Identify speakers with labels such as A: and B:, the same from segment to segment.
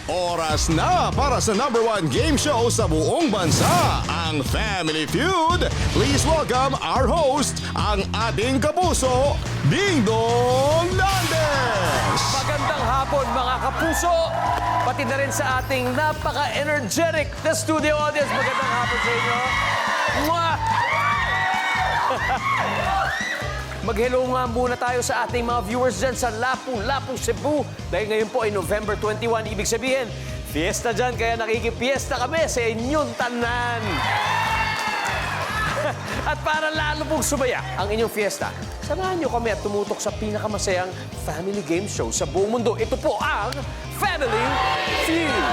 A: Oras na para sa #1 game show sa buong bansa, ang Family Feud. Please welcome our host, ang ating kapuso, Ding Dong Landes!
B: Magandang hapon mga kapuso! Pati na rin sa ating napaka-energetic na studio audience. Magandang hapon sa inyo. Mwah! Mag-hello nga muna tayo sa ating mga viewers dyan sa Lapu-Lapu, Cebu. Dahil ngayon po ay November 21. Ibig sabihin, fiesta dyan. Kaya nakikipiesta kami sa inyong tanan. At para lalo pong sumaya ang inyong fiesta, samahan nyo kami at tumutok sa pinakamasayang family game show sa buong mundo. Ito po ang Family Feud.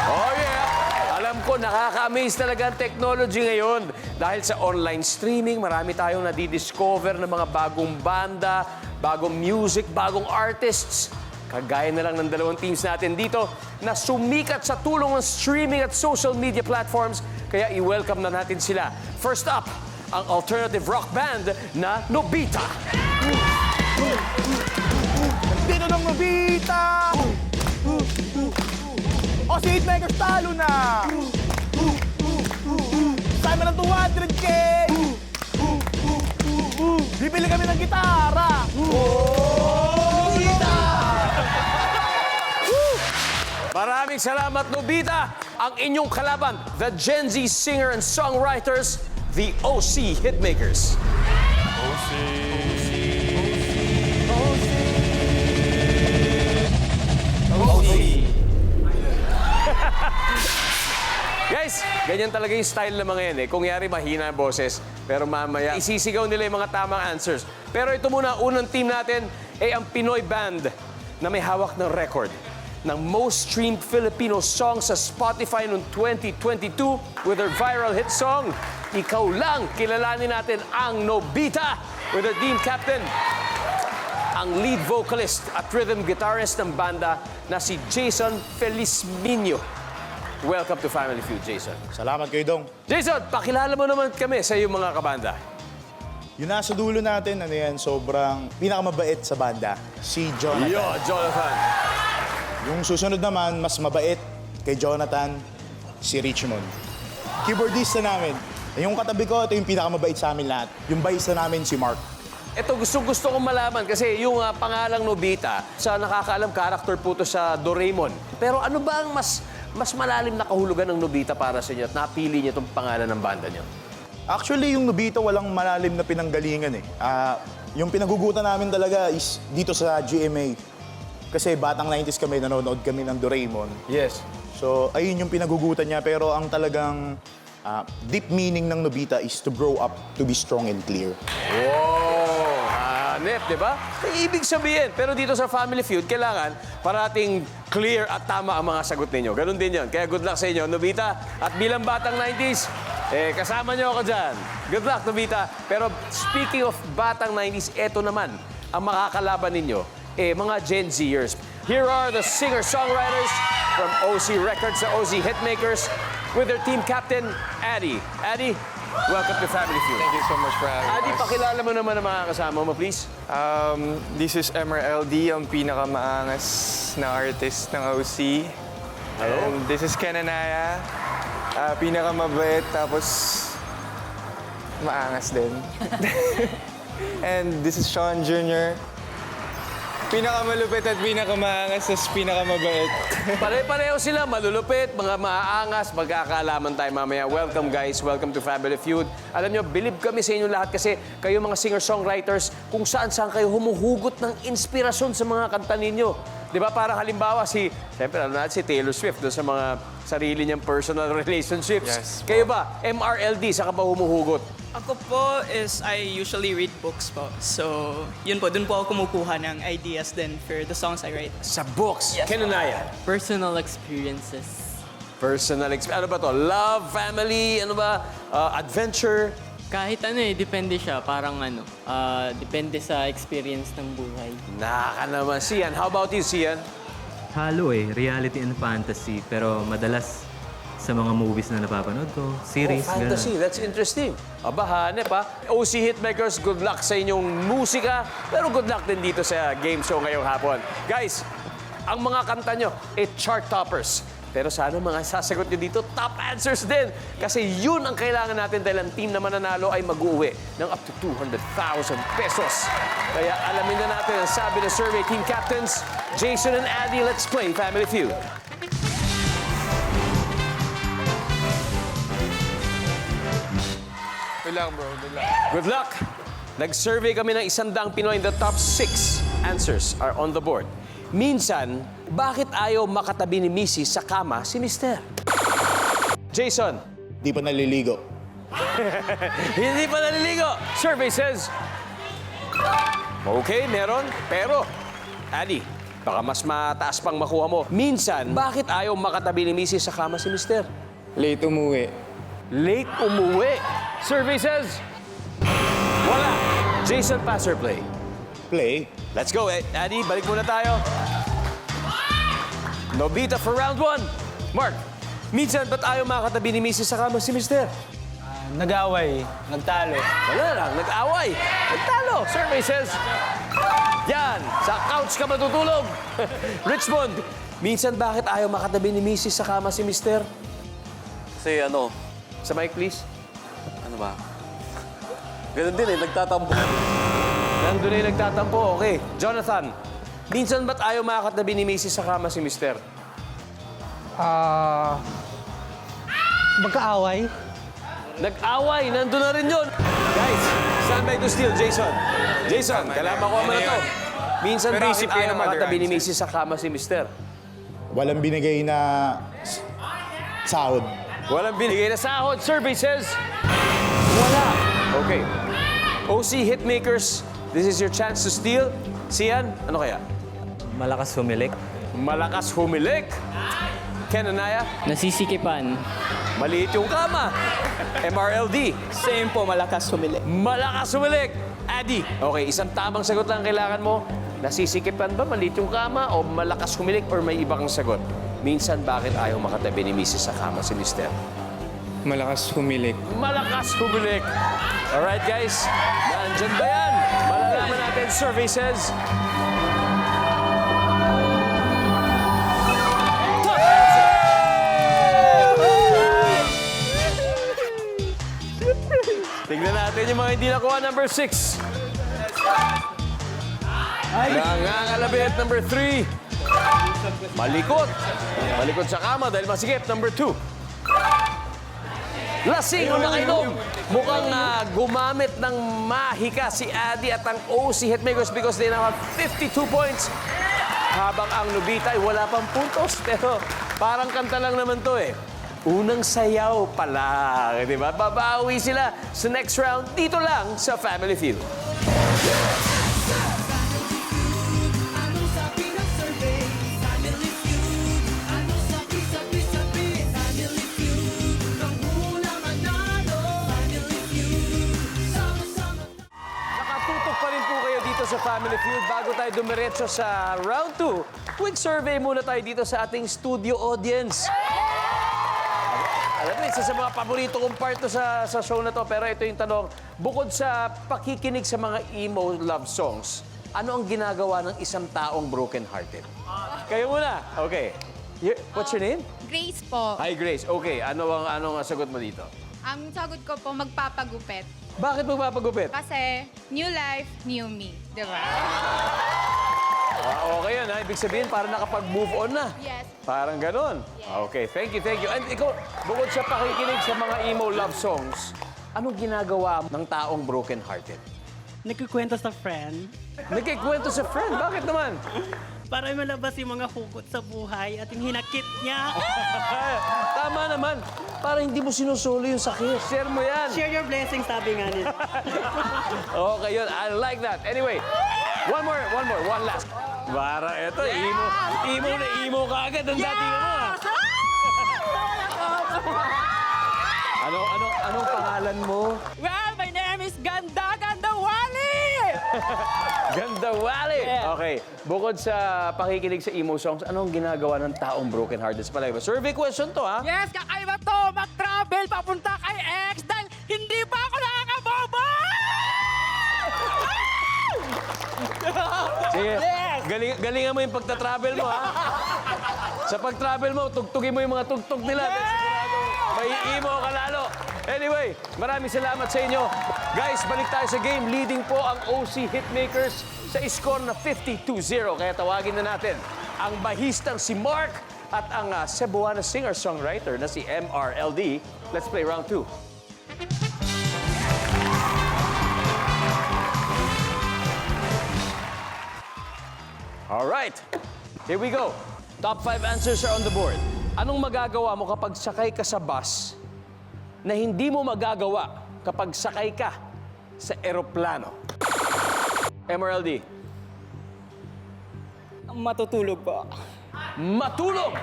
B: Oh yeah! Alam ko, nakaka-amaze talaga ang technology ngayon. Dahil sa online streaming, marami tayong nadidiscover ng mga bagong banda, bagong music, bagong artists. Kagaya na lang ng dalawang teams natin dito na sumikat sa tulong ng streaming at social media platforms. Kaya i-welcome na natin sila. First up, ang alternative rock band na Nobita.
C: Dito ng Nobita! O si Hitmakers talo na! Sama ng 200K! Bibili kami ng gitara! Nobita!
B: Maraming salamat, Nobita! Ang inyong kalaban, the Gen Z singer and songwriters, the OC Hitmakers. Guys, ganyan talaga yung style ng mga yan eh. Kung yari mahina ang boses, pero mamaya isisigaw nila yung mga tamang answers. Pero ito muna, unang team natin ay ang Pinoy band na may hawak ng record ng most streamed Filipino song sa Spotify noong 2022 with their viral hit song, Ikaw Lang. Kilalanin natin ang Nobita with their team captain, ang lead vocalist at rhythm guitarist ng banda na si Jason Felizminio. Welcome to Family Feud, Jason.
C: Salamat kayo, Dong.
B: Jason, pakilala mo naman kami sa iyong mga kabanda.
C: Yung nasa dulo natin, ano yan, sobrang pinakamabait sa banda, si Jonathan.
B: Yo, Jonathan.
C: Yung susunod naman, mas mabait kay Jonathan, si Richmond. Keyboardista namin. Yung katabi ko, ito yung pinakamabait sa amin lahat. Yung bassista namin, si Mark.
B: Ito, gusto kong malaman kasi yung pangalang Nobita, sa nakakaalam, character po to sa Doraemon. Pero ano ba ang mas malalim na kahulugan ng Nobita para sa inyo at napili niyo itong pangalan ng banda niyo?
C: Actually, yung Nobita walang malalim na pinanggalingan eh. Yung pinagugutan namin talaga is dito sa GMA. Kasi batang 90s kami, nanonood kami ng Doraemon.
B: Yes.
C: So, ayun yung pinagugutan niya. Pero ang talagang deep meaning ng Nobita is to grow up, to be strong and clear.
B: Wow! Hanep, di ba? May ibig sabihin. Pero dito sa Family Feud, kailangan parating clear at tama ang mga sagot ninyo. Ganun din yun. Kaya good luck sa inyo, Nobita. At bilang batang 90s, kasama niyo ako dyan. Good luck, Nobita. Pero speaking of batang 90s, eto naman ang makakalaban ninyo, mga Gen Zers. Here are the singer-songwriters from OC Records, the OC Hitmakers, with their team captain, Addy. Addy, welcome to Family Feud.
D: Thank you so much for having
B: Addy,
D: us.
B: pakilala mo naman ang mga kasama mo, please.
D: This is MRLD, ang pinakamaangas na artist ng OC.
B: Hello.
D: And this is Ken Anaya, pinakamabait, tapos maangas din. And this is Sean Jr., pinakamalupit at pinakamaangas, tapos pinakamabait.
B: Pare-pareho sila, malulupit, mga maaangas, magkakaalaman tayo mamaya. Welcome guys, welcome to Family Feud. Alam nyo, believe kami sa inyo lahat kasi kayo mga singer-songwriters, kung saan-saan kayo humuhugot ng inspirasyon sa mga kanta ninyo. Di ba? Parang halimbawa siyempre, si Taylor Swift doon sa mga sarili niyang personal relationships.
D: Yes,
B: Kayo ba, MRLD, saan ka ba humuhugot?
E: Ako po is I usually read books po. So, yun po, dun po ako kumukuha ng ideas then for the songs I write.
B: Sa books.
E: Yes.
B: Kenanaya.
F: Personal experiences.
B: Personal experience. Ano ba to? Love, family, ano ba? Adventure.
F: Kahit ano depende siya. Parang depende sa experience ng buhay.
B: Naka naman. Sian, how about you, Sian?
G: Halo reality and fantasy. Pero madalas sa mga movies na napapanood ko, series,
B: Fantasy, that's interesting. Aba, hanep ha. OC Hitmakers, good luck sa inyong musika. Pero good luck din dito sa game show ngayong hapon. Guys, ang mga kanta nyo, chart toppers. Pero sana mga sasagot nyo dito, top answers din. Kasi yun ang kailangan natin dahil ang team na mananalo ay mag-uwi ng up to 200,000 pesos. Kaya alamin na natin ang sabi ng survey team captains, Jason and Addy. Let's play Family Feud.
D: Good luck, bro. Good luck.
B: Good luck! Nag-survey kami ng 100 Pinoy. The top 6 answers are on the board. Minsan, bakit ayaw makatabi ni Missy sa kama si Mister? Jason,
C: Di pa naliligo.
B: hindi pa naliligo. Survey says, okay, meron. Pero, Addy, baka mas mataas pang makuha mo. Minsan, bakit ayaw makatabi ni Missy sa kama si Mister?
D: Late umuwi.
B: Late umuwi. Survey says, wala. Jason, pass or play?
C: Play.
B: Let's go, Addy. Balik muna tayo. Nobita for round 1. Mark, minsan ba't ayaw makatabi ni Mrs. sa kama si Mister?
H: Nag-away, nagtalo.
B: Wala lang, nag-away. Nagtalo. Survey says, yan, sa couch ka matutulog. Richmond, minsan bakit ayaw makatabi ni Mrs. sa kama si Mister?
I: Kasi ano,
B: Sa mic, please.
I: ano ba? Ganun din nagtatampo.
B: Nandun na yung nagtatampo. Okay. Jonathan, minsan ba't ayaw makatabi ni Mrs. sa kama si Mister?
H: Magkaaway.
B: Nag-away, nandun na rin yun. Guys, stand by to steal, Jason. Jason, kailangan ko mo na to. Minsan
D: Pero
B: bakit
D: isipin
B: ayaw
D: ang other
B: makatabi ni
D: answer.
B: Mrs. sa kama si Mister?
C: Walang binigay na sahod.
B: Walang binigay na sahod. Survey says, wala. Okay. OC Hitmakers, this is your chance to steal. Sian, ano kaya?
G: Malakas humilik.
B: Malakas humilik. Ken Anaya,
F: Nasisikipan.
B: maliit yung kama. MRLD,
E: Same po, malakas humili.
B: malakas humilik. Addy, okay, isang tamang sagot lang kailangan mo. Nasisikipan ba, maliit yung kama, o malakas humilik, or may iba kang sagot? Minsan, bakit ayaw makatabi ni Mrs. sa kama si Mister?
D: Malakas humilik.
B: Malakas humilik. Alright, guys. Nandyan ba yan? Malalaman natin. Survey says... Top answer! Tignan natin yung mga hindi nakuha. Number 6. Nangangalabit. Number 3. Malikot. Malikot sa kama dahil masikip. Number 2. Lasing o nakainom. Mukhang gumamit ng mahika si Addy at ang OC Hitmakers because they now have 52 points. Habang ang Nobita ay wala pang puntos. Pero parang kanta lang naman to eh. Unang sayaw pa lang, di ba? Babawi sila sa next round dito lang sa Family Feud. Nakatutok pa rin po kayo dito sa Family Feud. Bago tayo dumiretso sa round 2, quick survey muna tayo dito sa ating studio audience. Alam mo, isa sa mga paborito kong part to sa show na to. Pero ito yung tanong, bukod sa pakikinig sa mga emo love songs, ano ang ginagawa ng isang taong broken-hearted? Kayo muna. Okay. What's your name?
J: Grace po.
B: Hi, Grace. Okay, ano ang sagot mo dito?
J: Ang sagot ko po, magpapagupit.
B: Bakit magpapagupit?
J: Kasi new life, new me. Di ba?
B: Okay yun, ha? Ibig sabihin, parang nakapag-move on na.
J: Yes.
B: Parang ganon. Okay, thank you, thank you. And ikaw, bukod sa pakikinig sa mga emo love songs, anong ginagawa ng taong broken-hearted?
H: Nagkikwento sa friend
B: Nagkikwento sa friend, bakit naman?
H: para malabas yung mga hugot sa buhay at yung hinakit niya.
B: Tama naman, para hindi mo sinusolo yung sakit. Share mo yan.
H: Share your blessings, sabi nga nila.
B: Okay yun, I like that. Anyway, one last. Para eto, emo na emo ka agad ang dati mo. Anong pangalan mo?
E: Well, my name is Ganda Wali!
B: Ganda Wali! Okay, bukod sa pakikinig sa emo songs, anong ginagawa ng taong broken-hearted sa palagi ba? Survey question to, ha?
E: Yes, kakaiba to! Mag-travel papunta kay ex dahil hindi pa ako nakakabobo!
B: Sige.
E: Yes!
B: galingan mo yung pagta-travel mo, ha? Sa pag-travel mo, tugtugin mo yung mga tugtog nila. Dahil sigurado, may imo ka lalo. Anyway, maraming salamat sa inyo. Guys, balik tayo sa game. Leading po ang OC Hitmakers sa score na 52-0. Kaya tawagin na natin ang bahistang si Mark at ang Cebuana singer-songwriter na si MRLD. Let's play round 2. All right, here we go. Top 5 answers are on the board. Anong magagawa mo kapag sakay ka sa bus na hindi mo magagawa kapag sakay ka sa eroplano? MRLD.
E: Matutulog po.
B: Matulog!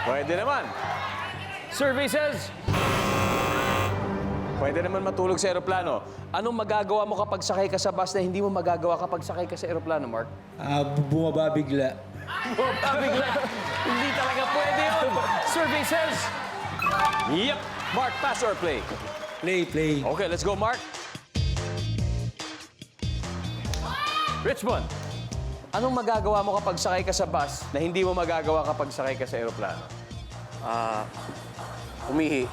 B: Pwede naman. Survey says, pwede naman matulog sa eroplano. Anong magagawa mo kapag sakay ka sa bus na hindi mo magagawa kapag sakay ka sa eroplano, Mark?
K: Bumaba bigla.
B: Bumaba bigla. Hindi talaga pwede yun. Survey says, yep. Mark, pass or play?
K: Play.
B: Okay, let's go, Mark. Richmond, anong magagawa mo kapag sakay ka sa bus na hindi mo magagawa kapag sakay ka sa eroplano?
I: Umihi.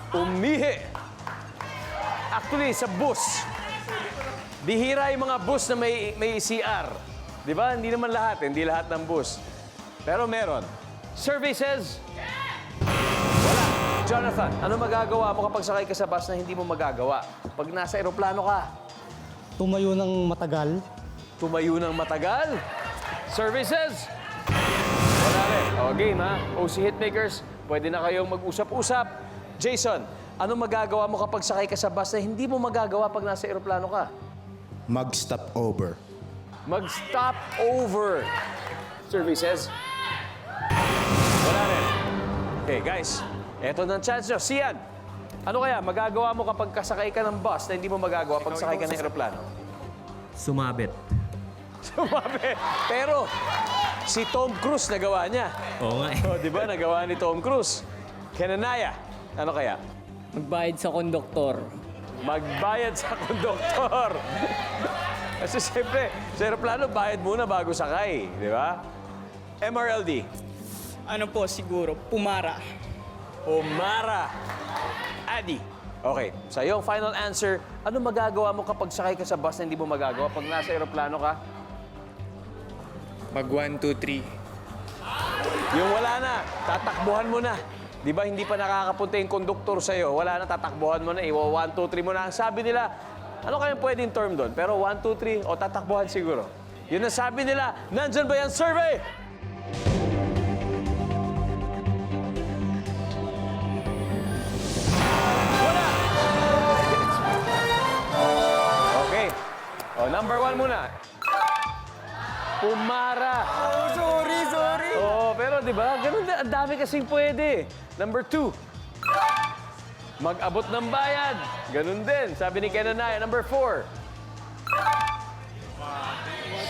B: Umihi. Actually, sa bus, bihira yung mga bus na may CR. Di ba? Hindi naman lahat. Hindi lahat ng bus. Pero meron. Survey says, wala. Jonathan, ano magagawa mo kapag sakay ka sa bus na hindi mo magagawa? Pag nasa eroplano ka,
K: Tumayo ng matagal.
B: tumayo ng matagal. Survey says, wala rin. O, game, ha? OC Hitmakers, pwede na kayong mag-usap-usap. Jason, anong magagawa mo kapag sakay ka sa bus na hindi mo magagawa pag nasa eroplano ka?
C: Mag-stop over.
B: Mag-stop over. Survey says, wala rin. Okay, guys, eto na ang chance nyo. Sian, ano kaya magagawa mo kapag kasakay ka ng bus na hindi mo magagawa pag sakay ka ng eroplano?
G: Sumabit.
B: Sumabi. Pero, si Tom Cruise nagawa niya.
G: Oo nga eh.
B: O, di ba? Nagawa ni Tom Cruise. Kenanaya, ano kaya?
F: Magbayad sa konduktor.
B: Magbayad sa konduktor. Kasi siyempre, sa aeroplano, bayad muna bago sakay. Di ba? MRLD.
E: Ano po siguro, pumara.
B: Umara. Adi. Okay, sa iyong final answer, ano magagawa mo kapag sakay ka sa bus na hindi mo magagawa pag nasa aeroplano ka?
D: Mag 1, 2, 3.
B: Yung wala na, tatakbuhan mo na. Di ba hindi pa nakakapunta yung konduktor sa'yo? Wala na, tatakbuhan mo na. 1, 2, 3 mo na. Ang sabi nila, ano kayang pwedeng term doon? Pero 1, 2, 3, o tatakbuhan siguro. Yun ang sabi nila. Nandyan ba yan, survey? Wala! Okay. O, number 1 muna. Pumara.
E: Sorry.
B: Oo, pero di ba? Ganun din. Ang dami kasing pwede. Number 2. Mag-abot ng bayad. Ganun din. Sabi ni Kenanaya. Number 4.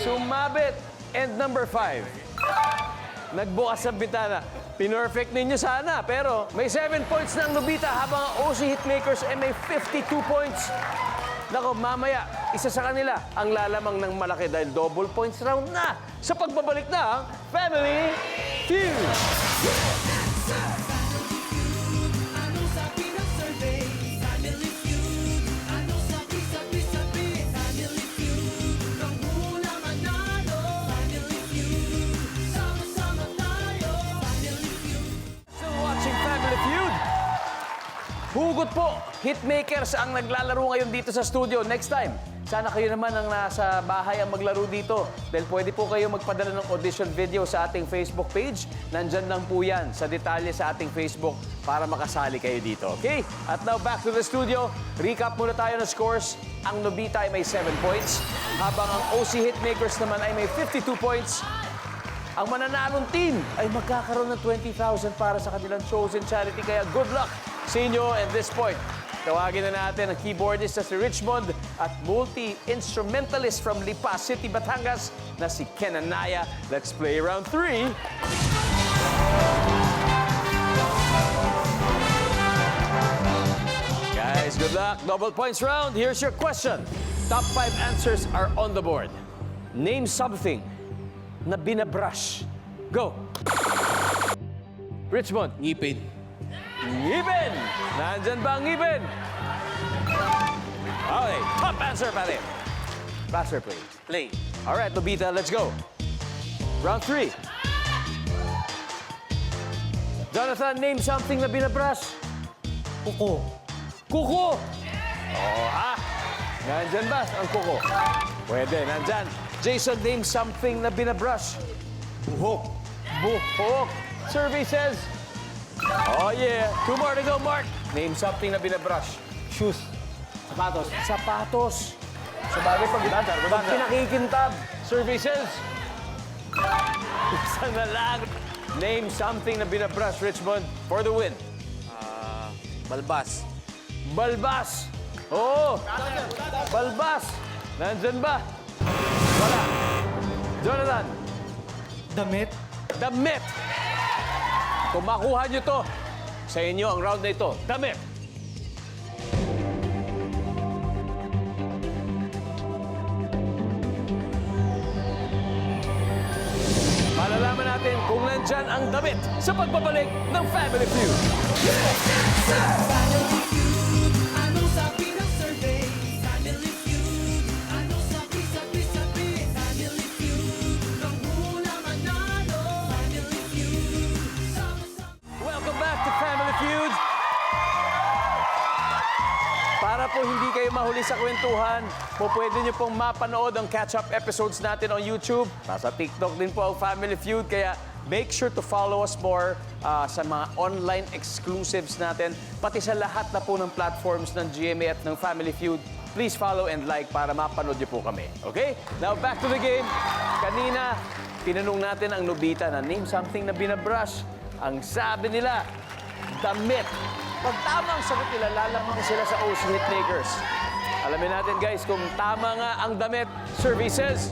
B: Sumabit. And number 5. Nagbukas ang bitana. Pinorfect ninyo sana. Pero may 7 points na ang Nobita habang ang OC Hitmakers ay may 52 points. Nako, mamaya, isa sa kanila ang lalamang ng malaki dahil double points round na sa pagbabalik ng Family Feud. Still watching Family Feud. Hugot po, Hitmakers ang naglalaro ngayon dito sa studio. Next time, sana kayo naman ang nasa bahay ang maglaro dito. Dahil pwede po kayo magpadala ng audition video sa ating Facebook page. Nandyan lang po yan sa detalye sa ating Facebook para makasali kayo dito. Okay? At now back to the studio. Recap muna tayo ng scores. Ang Nobita ay may 7 points. Habang ang OC Hitmakers naman ay may 52 points. Ang mananalong team ay magkakaroon ng 20,000 para sa kanilang chosen charity. Kaya good luck sa inyo at this point. Tawagin na natin ang keyboardist na si Richmond at multi-instrumentalist from Lipa City, Batangas na si Kenanaya. Let's play round 3. Guys, good luck. Double points round. Here's your question. Top 5 answers are on the board. Name something na binabrush. Go! Richmond.
K: Ngipin.
B: Ngipin! Nandyan ba ang ngipin? Okay, top answer, pare. Pass or play?
I: Play.
B: All right, Lobita, let's go. Round 3. Jonathan, name something na binabrush.
K: Kuko.
B: Kuko! Oo, ha? Nandyan ba ang kuko? Pwede, nandyan. Jason, name something na binabrush.
C: Buhok.
B: Buhok. Survey says... Oh, yeah. 2 more to go, Mark. Name something na binabrush.
K: Shoes. Sapatos.
B: Sapatos. Sa bagay, pag pinakikintab. Survey says... Isa na lang. Name something na binabrush, Richmond, for the win.
I: Balbas.
B: Balbas. Oo. Balbas. Nandyan ba? Wala. Jonathan.
K: Damit.
B: Damit. Kung makuha nyo to, sa inyo ang round na ito. Damit. Malalaman natin kung nandyan ang damit sa pagbabalik ng Family Feud. Welcome back to Family Feud. Para po hindi kayo mahuli sa kwentuhan, pwede nyo pong mapanood ang catch-up episodes natin on YouTube. Nasa TikTok din po ang Family Feud, kaya make sure to follow us more sa mga online exclusives natin, pati sa lahat na po ng platforms ng GMA at ng Family Feud. Please follow and like para mapanood nyo po kami. Okay? Now, back to the game. Kanina, tinanong natin ang Nobita na name something na binabrush. Ang sabi nila, damit. Pag tama ang sagot nila, lalamang sila sa OC Hitmakers. Alamin natin guys kung tama nga ang damit. Survey says...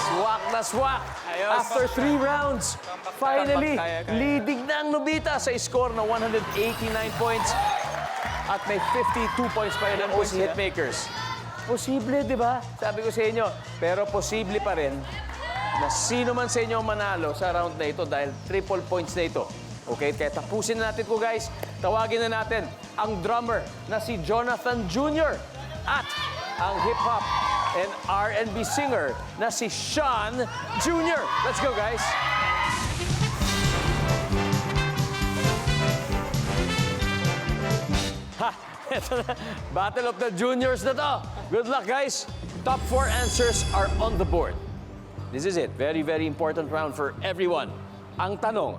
B: Swak na swak. After 3 rounds, finally, leading na ang Nobita sa score na 189 points. At may 52 points pa yun ang OC Hitmakers. Posible, di ba? Sabi ko sa inyo. Pero posible pa rin na sino man sa inyo ang manalo sa round na ito dahil triple points na ito. Okay? Kaya tapusin na natin ko, guys. Tawagin na natin ang drummer na si Jonathan Jr. at ang hip-hop and R&B singer na si Sean Jr. Let's go, guys! Ha! Ito na. Battle of the Juniors na to. Good luck, guys. Top 4 answers are on the board. This is it. Very, very important round for everyone. Ang tanong,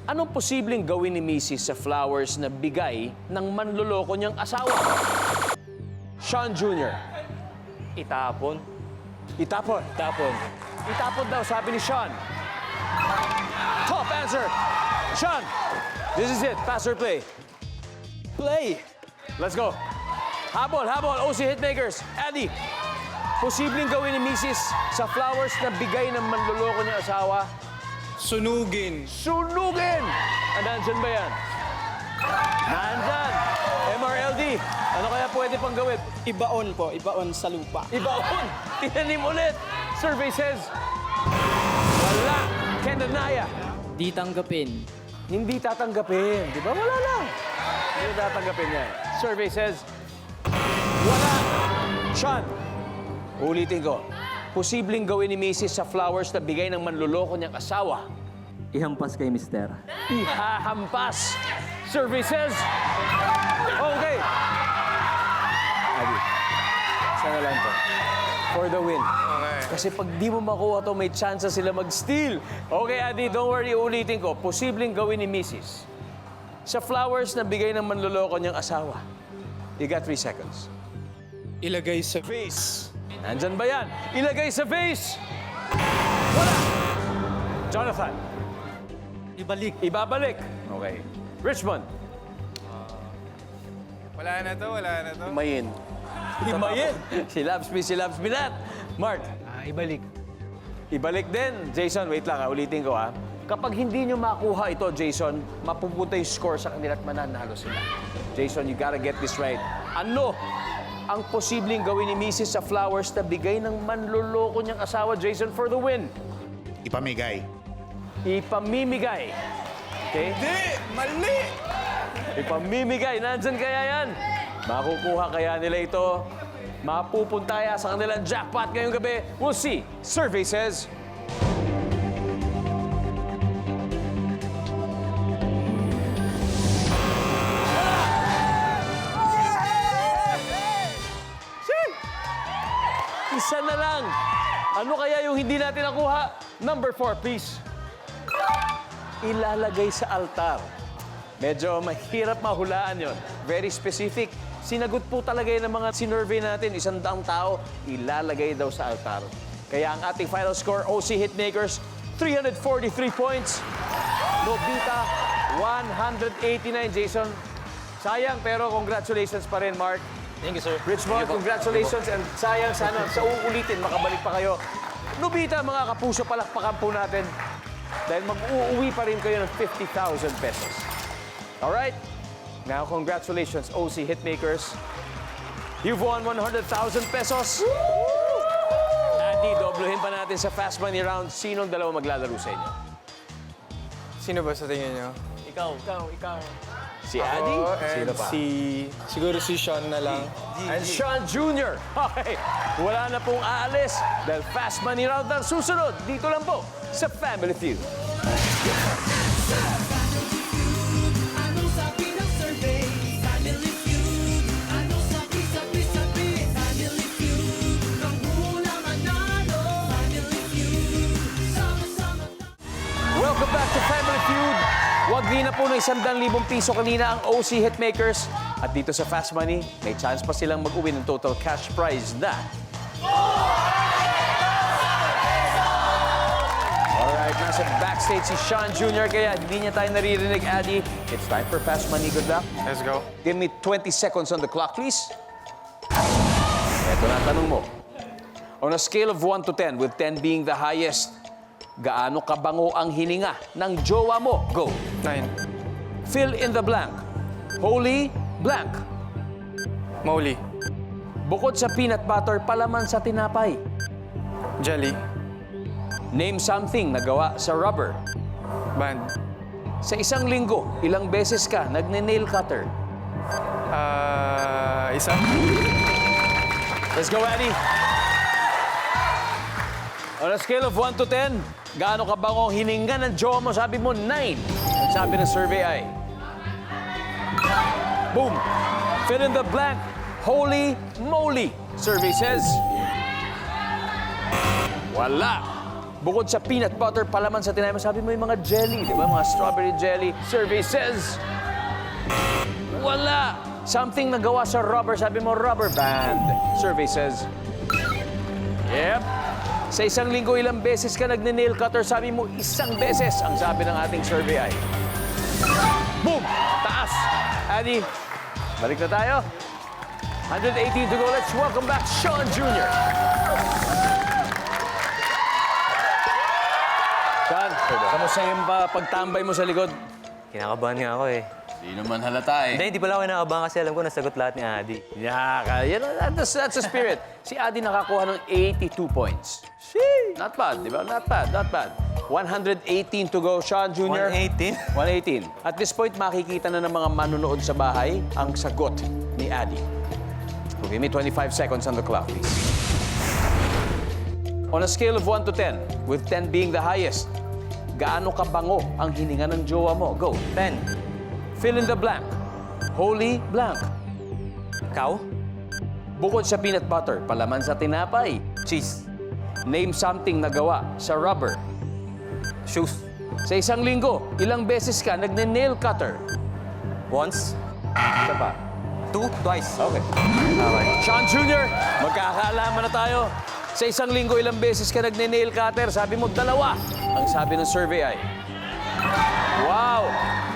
B: anong posibleng gawin ni Mrs. sa flowers na bigay ng manloloko niyang asawa? Sean Jr.
K: Itapon.
B: Itapon.
K: Itapon.
B: Itapon daw, sabi ni Sean. Top answer. Sean, this is it. Pass or play?
K: Play.
B: Let's go. Habol, habol. OC Hitmakers. Eddie, posibleng gawin ni Mrs. sa flowers na bigay ng manloloko niyang asawa?
K: Sunugin.
B: Sunugin! Nandyan ba yan? Nandyan. MRLD, ano kaya pwede pang gawin?
K: Ibaon po. Ibaon sa lupa.
B: Ibaon! Tinanim ulit! Survey says, wala. Kendanaya.
F: Di tanggapin.
B: Hindi tatanggapin. Di ba? Wala lang. Hindi tatanggapin yan. Survey says, wala. Sean, ulitin ko. Posibleng gawin ni Mrs. sa flowers na bigay ng manloloko niyang asawa.
G: Ihampas kay Mister.
B: Ihahampas. Survey says, okay. Adi, sana lang to. For the win.
D: Okay.
B: Kasi pag di mo makuha to, may chance sila mag-steal. Okay, Adi, don't worry, ulitin ko. Posibleng gawin ni Mrs. sa flowers na bigay ng manloloko niyang asawa. You got 3 seconds.
K: Ilagay sa vase.
B: Nandyan ba yan? Ilagay sa vase! Wala! Jonathan.
K: Ibalik.
B: Ibabalik. Okay. Richmond.
D: Wala na to, wala na to.
I: Mayin.
B: Himayin. Si loves me that. Mark.
K: Ibalik.
B: Ibalik din. Jason, wait lang, ulitin ko ha. Kapag hindi nyo makuha ito, Jason, mapupunta yung score sa kanila at mananalo sila. Jason, you gotta get this right. Ano ang posibleng gawin ni Mrs. sa flowers na bigay ng manloloko niyang asawa, Jason, for the win?
C: Ipamigay.
B: Ipamimigay. Okay?
K: Hindi! Mali!
B: Ipamimigay. Nandyan kaya yan? Makukuha kaya nila ito? Mapupunta kaya sa kanilang jackpot ngayong gabi? We'll see. Survey says... Isa na lang. Ano kaya yung hindi natin nakuha? Number 4, please. Ilalagay sa altar. Medyo mahirap mahulaan yon. Very specific. Sinagot po talaga yun ng mga sinurvey natin. 100 tao, ilalagay daw sa altar. Kaya ang ating final score, OC Hitmakers, 343 points. Nobita, 189, Jason. Sayang, pero congratulations pa rin, Mark.
K: Thank you, sir.
B: Richmond, congratulations. And sayang, sana sa uulitin, makabalik pa kayo. Nobita, mga kapuso, palakpakan po natin. Dahil mag-uuwi pa rin kayo ng 50,000 pesos. Alright? Now, congratulations, OC Hitmakers. You've won 100,000 pesos. Andy, doblohin pa natin sa Fast Money Round. Sinong dalawa maglalaro sa inyo?
D: Sino ba sa tingin niyo?
K: Ikaw.
B: Si Andy?
D: Ako and
B: Sino pa?
D: siguro si Sean na lang.
B: And Sean Jr. Okay, wala na pong aalis dahil Fast Money Round ang susunod. Dito lang po sa Family Feud. Welcome back to Family Feud. Wagi na po ng 100,000 piso kanina ang OC Hitmakers. At dito sa Fast Money, may chance pa silang mag-uwi ng total cash prize na... Alright, nasa backstage si Sean Jr. Kaya hindi niya tayo naririnig, Addy. It's time for Fast Money. Good luck.
D: Let's go.
B: Give me 20 seconds on the clock, please. Ito na ang tanong mo. On a scale of 1 to 10, with 10 being the highest, gaano kabango ang hininga ng jowa mo? Go.
D: 9.
B: Fill in the blank. Holy blank.
D: Molly.
B: Bukod sa peanut butter, palaman sa tinapay.
D: Jelly.
B: Name something na gawa sa rubber.
D: Band.
B: Sa isang linggo, ilang beses ka nagne-nail cutter?
D: Isa.
B: Let's go, Annie. On a scale of 1 to 10, gaano kabango ang hininga ng jowa mo? Sabi mo, 9. Ang sabi ng survey ay... Boom! Fill in the blank. Holy moly! Survey says... Wala! Bukod sa peanut butter, palaman sa tinay mo, sabi mo yung mga jelly, di ba? Mga strawberry jelly. Survey says... Wala! Something na gawa sa rubber, sabi mo rubber band. Survey says... Yep. Sa isang linggo, ilang beses ka nagne-nail cutter, sabi mo isang beses. Ang sabi ng ating survey ay... Boom! Taas! Addy, balik na tayo. 118 to go. Let's welcome back Sean Jr. Sean, kamusta yung pagtambay mo sa likod?
G: Kinakabahan nga ako eh.
I: Di naman halata eh.
G: Hindi pala ako kinakabahan kasi alam ko nasagot lahat ni Adi.
B: That's the spirit. Si Adi nakakuha ng 82 points. Not bad, di ba? Not bad, not bad. 118 to go, Sean Jr.
G: 118?
B: 118. At this point, makikita na ng mga manunood sa bahay ang sagot ni Adi. So give me 25 seconds on the clock, please. On a scale of 1 to 10, with 10 being the highest, gaano kabango ang hininga ng jowa mo? Go.
G: 10.
B: Fill in the blank. Holy blank.
G: Cow?
B: Bukod sa peanut butter, palaman sa tinapay.
G: Cheese.
B: Name something na gawa sa rubber.
G: Shoes.
B: Sa isang linggo, ilang beses ka nagne-nail cutter?
G: Once.
B: Isa pa.
G: 2. Twice.
B: Okay.
G: Okay.
B: Sean Jr., magkakaalaman na tayo. Sa isang linggo, ilang beses ka nagne-nail cutter? Sabi mo, 2. Ang sabi ng survey ay... Wow!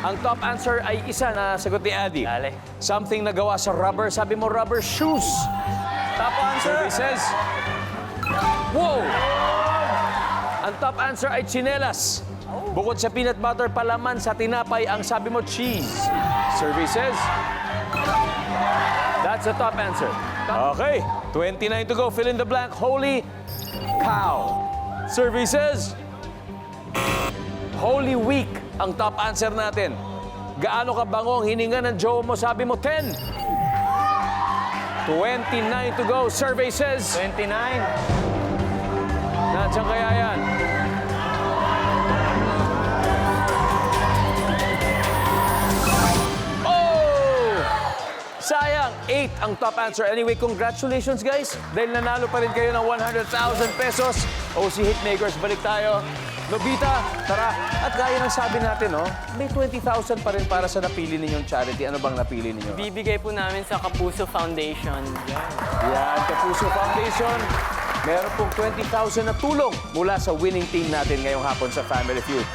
B: Ang top answer ay isa na sagot ni Addy.
G: Dale.
B: Something na gawa sa rubber. Sabi mo, rubber shoes. Top answer. Survey says... Wow! Ang top answer ay tsinelas. Bukod sa peanut butter, palaman sa tinapay ang sabi mo cheese. Survey says... That's the top answer. Okay, 29 to go. Fill in the blank. Holy cow. Survey says... Holy Week ang top answer natin. Gaano kabango ang hininga ng jowa mo? Sabi mo 10. 29 to go. Survey says...
F: 29.
B: Nandiyan kaya yan? Oh! Sayang, 8 ang top answer. Anyway, congratulations guys. Dahil nanalo pa rin kayo ng 100,000 pesos. OC Hitmakers, balik tayo. Nobita, tara. At gaya ng sabi natin, no, may 20,000 pa rin para sa napili ninyong charity. Ano bang napili ninyo?
F: Bibigay po namin sa Kapuso Foundation.
B: Yan, Kapuso Foundation. Meron pong 20,000 na tulong mula sa winning team natin ngayong hapon sa Family Feud.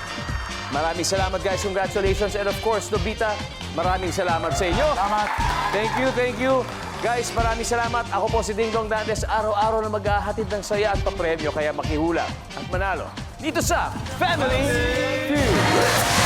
B: Maraming salamat guys, congratulations. And of course, Nobita, maraming salamat sa inyo.
C: Salamat.
B: Thank you. Guys, maraming salamat. Ako po si Ding Dong Dantes. Araw-araw na maghahatid ng saya at papremyo, kaya makihula at manalo dito sa Family Feud.